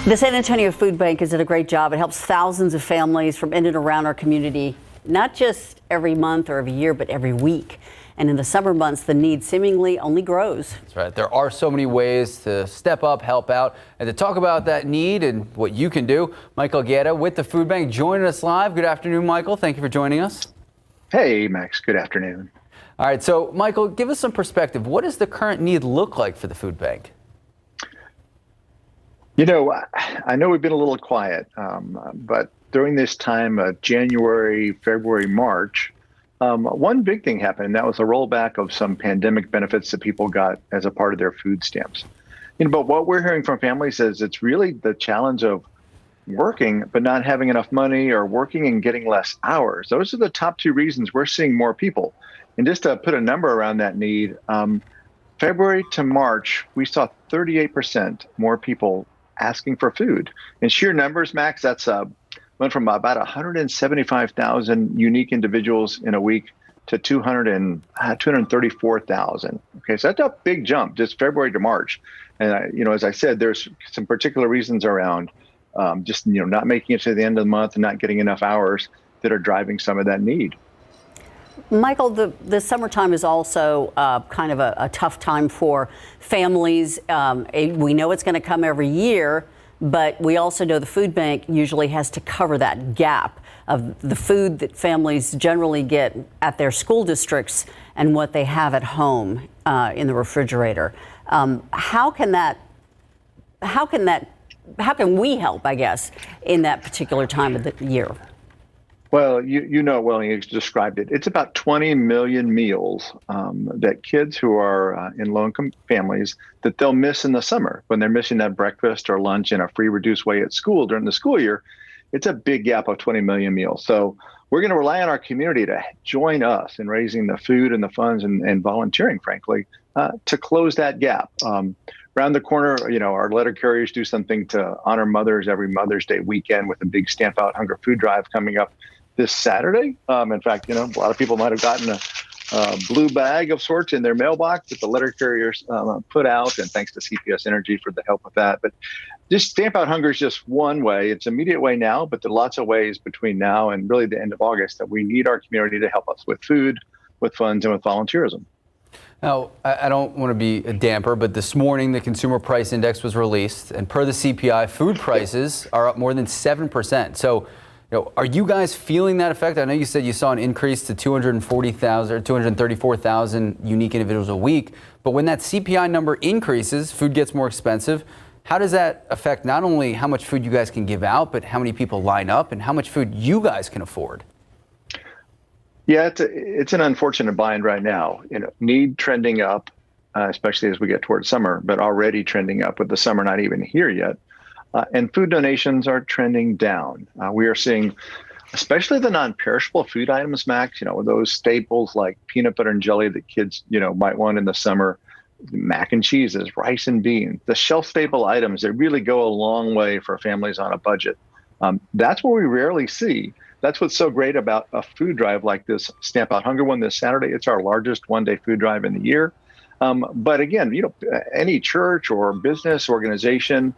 The San Antonio Food Bank has done a great job. It helps thousands of families from in and around our community, not just every month or every year, but every week. And in the summer months, the need seemingly only grows. That's right. There are so many ways to step up, help out, and to talk about that need and what you can do. Michael Guerra with the Food Bank joining us live. Good afternoon, Michael. Thank you for joining us. Hey, Max. Good afternoon. All right. So, Michael, give us some perspective. What does the current need look like for the food bank? You know, I know we've been a little quiet, but during this time, January, February, March, one big thing happened, and that was a rollback of some pandemic benefits that people got as a part of their food stamps. But what we're hearing from families is it's really the challenge of working but not having enough money, or working and getting less hours. Those are the top two reasons we're seeing more people. And just to put a number around that need, February to March, we saw 38% more people asking for food. In sheer numbers, Max, that's went from about 175,000 unique individuals in a week to 234,000. Okay, so that's a big jump, just February to March. And as I said, there's some particular reasons around just not making it to the end of the month and not getting enough hours that are driving some of that need. Michael, the summertime is also kind of a tough time for families. We know it's going to come every year, but we also know the food bank usually has to cover that gap of the food that families generally get at their school districts and what they have at home in the refrigerator. How can we help, I guess, in that particular time of the year? Well, you know it well, you described it. It's about 20 million meals that kids who are in low-income families that they'll miss in the summer when they're missing that breakfast or lunch in a free reduced way at school during the school year. It's a big gap of 20 million meals. So we're going to rely on our community to join us in raising the food and the funds and volunteering, frankly, to close that gap. Around the corner, our letter carriers do something to honor mothers every Mother's Day weekend with a big Stamp Out Hunger food drive coming up this Saturday. In fact, a lot of people might have gotten a blue bag of sorts in their mailbox that the letter carriers put out, and thanks to CPS Energy for the help with that. But just Stamp Out Hunger is just one way. It's an immediate way now, but there are lots of ways between now and really the end of August that we need our community to help us with food, with funds, and with volunteerism. Now, I don't want to be a damper, but this morning the Consumer Price Index was released, and per the CPI, food prices are up more than 7%. So, are you guys feeling that effect? I know you said you saw an increase to 240,000 or 234,000 unique individuals a week, but when that CPI number increases, food gets more expensive. How does that affect not only how much food you guys can give out, but how many people line up and how much food you guys can afford? Yeah, it's an unfortunate bind right now. Need trending up, especially as we get towards summer, but already trending up with the summer not even here yet. And food donations are trending down. We are seeing, especially the non-perishable food items, Max, those staples like peanut butter and jelly that kids, might want in the summer, mac and cheeses, rice and beans, the shelf staple items that really go a long way for families on a budget. That's what we rarely see. That's what's so great about a food drive like this Stamp Out Hunger one this Saturday. It's our largest one-day food drive in the year. But again, any church or business organization,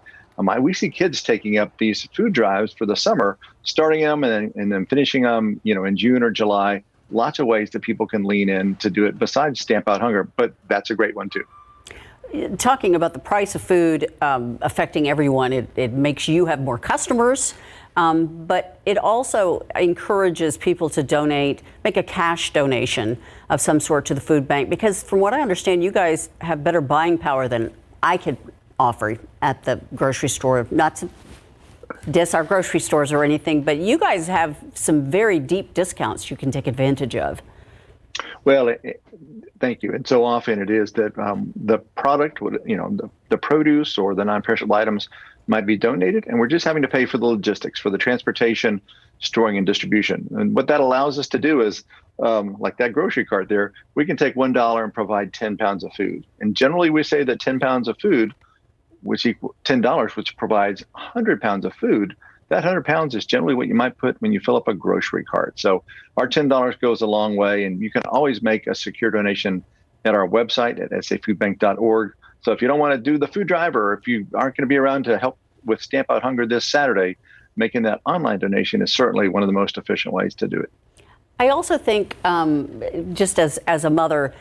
we see kids taking up these food drives for the summer, starting them and then finishing them, in June or July. Lots of ways that people can lean in to do it besides Stamp Out Hunger, but that's a great one too. Talking about the price of food affecting everyone, it makes you have more customers, but it also encourages people to donate, make a cash donation of some sort to the food bank, because from what I understand, you guys have better buying power than I could offer at the grocery store. Not to diss our grocery stores or anything, but you guys have some very deep discounts you can take advantage of. Well, thank you. And so often it is that the product, the produce or the non-perishable items might be donated, and we're just having to pay for the logistics, for the transportation, storing, and distribution. And what that allows us to do is, like that grocery cart there, we can take $1 and provide 10 pounds of food. And generally we say that 10 pounds of food, which equals $10, which provides 100 pounds of food, that 100 pounds is generally what you might put when you fill up a grocery cart. So our $10 goes a long way, and you can always make a secure donation at our website at safoodbank.org. So if you don't want to do the food drive, or if you aren't going to be around to help with Stamp Out Hunger this Saturday, making that online donation is certainly one of the most efficient ways to do it. I also think, just as a mother,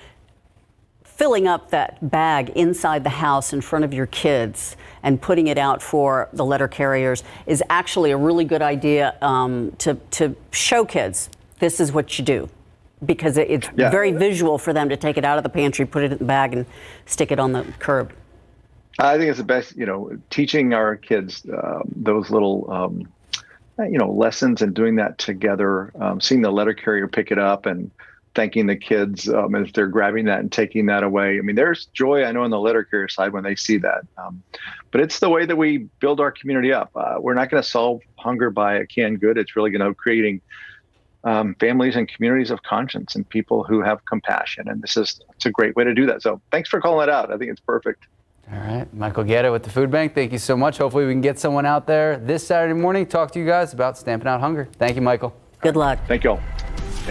filling up that bag inside the house in front of your kids and putting it out for the letter carriers is actually a really good idea to show kids this is what you do, because it's very visual for them to take it out of the pantry, put it in the bag, and stick it on the curb. I think it's the best, teaching our kids those little, lessons and doing that together, seeing the letter carrier pick it up and thanking the kids as they're grabbing that and taking that away. I mean, there's joy, I know, on the letter carrier side when they see that. But it's the way that we build our community up. We're not going to solve hunger by a canned good. It's really going to creating families and communities of conscience and people who have compassion. And it's a great way to do that. So thanks for calling it out. I think it's perfect. All right, Michael Guerra with the Food Bank. Thank you so much. Hopefully we can get someone out there this Saturday morning, talk to you guys about stamping out hunger. Thank you, Michael. Good luck. Thank you all.